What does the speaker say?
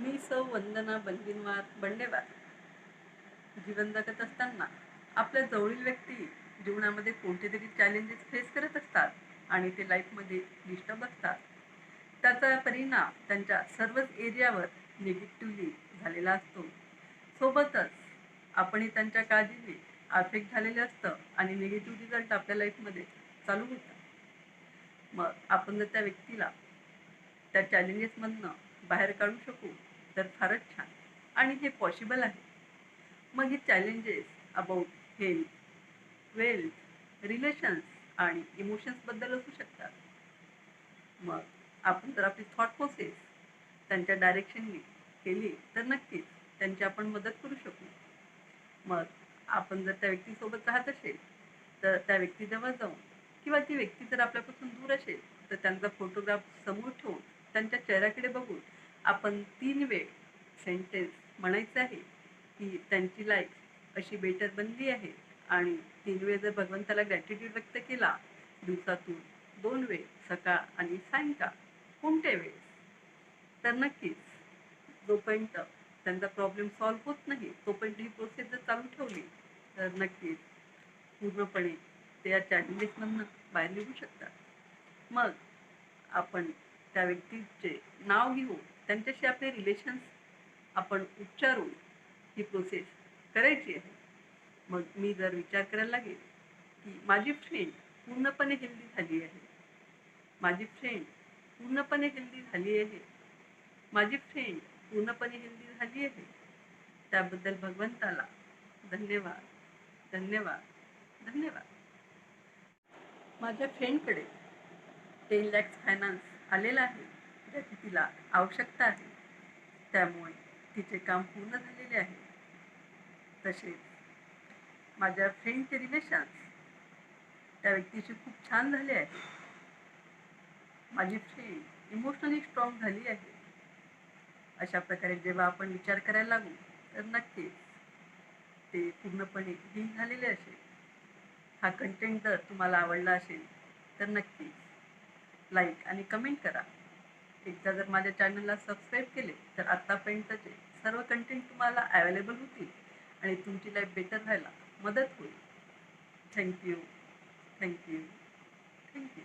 मी सौ वंदना बंदिनवार बंडेवार जीवन जगत असताना आपल्या जवळील व्यक्ती जीवनामध्ये कोणते तरी चॅलेंजेस फेस करत असतात आणि ते लाईफमध्ये डिस्टर्ब असतात. त्याचा परिणाम त्यांच्या सर्वच एरियावर निगेटिव्हली झालेला असतो. सोबतच आपणही त्यांच्या काळजीने अफेक्ट झालेले असतं आणि निगेटिव्ह रिझल्ट आपल्या लाईफमध्ये चालू होतात. मग आपण जर त्या व्यक्तीला त्या चॅलेंजेसमधनं बाहेर काढू शकू तर फारच छान. आणि हे पॉसिबल आहे. मग हे challenges about health, wealth, relations आणि इमोशन्सबद्दल असू शकतात. मग आपण जर आपली थॉट प्रोसेस त्यांच्या डायरेक्शननी केली तर नक्कीच त्यांची आपण मदत करू शकू. मग आपण जर त्या व्यक्तीसोबत राहत असेल तर त्या व्यक्तीजवळ जाऊन किंवा ती व्यक्ती जर आपल्यापासून दूर असेल तर त्यांचा फोटोग्राफ समोर ठेवून त्यांच्या चेहऱ्याकडे बघून आपण 3 वेळ सेंटेन्स म्हणायचं आहे की त्यांची लाईफ अशी बेटर बनली आहे. आणि 3 वेळ जर भगवंताला ग्रॅटिट्यूड व्यक्त केला दिवसातून 2 वेळ सकाळ आणि सायंकाळ कोणत्या वेळेस, तर नक्कीच जोपर्यंत त्यांचा प्रॉब्लेम सॉल्व्ह होत नाही तोपर्यंत ही प्रोसेस जर चालू ठेवली तर नक्कीच पूर्णपणे ते या चॅलेंजेसमधनं बाहेर निघू शकतात. मग आपण त्या व्यक्तीचे नाव घेऊ, त्यांच्याशी आपले रिलेशन्स आपण उच्चारून ही प्रोसेस करायची आहे. मग मी जर विचार करायला लागेल की माझी फ्रेंड पूर्णपणे हेल्दी झाली आहे, माझी फ्रेंड पूर्णपणे हेल्दी झाली आहे, माझी फ्रेंड पूर्णपणे हेल्दी झाली आहे, त्याबद्दल भगवंताला धन्यवाद, धन्यवाद, धन्यवाद. माझ्या फ्रेंडकडे 10 लॅक्स फायनान्स आलेला आहे ज्याची तिला आवश्यकता आहे. त्यामुळे तिचे काम पूर्ण झालेले आहे. तसेच माझ्या फ्रेंडचे रिलेशन्स त्या व्यक्तीशी खूप छान झाले आहे. माझी फ्रेंड इमोशनली स्ट्रॉंग झाली आहे. अशा प्रकारे जेव्हा आपण विचार करायला लागू तर नक्कीच ते पूर्णपणे हील झालेले असेल. हा कंटेंट जर तुम्हाला आवडला असेल तर नक्कीच लाईक आणि कमेंट करा. एकदा जर माझ्या चॅनलला सबस्क्राईब केले तर आत्तापर्यंतचे सर्व कंटेंट तुम्हाला अवेलेबल होतील आणि तुमची लाईफ बेटर व्हायला मदत होईल. Thank you, thank you, thank you.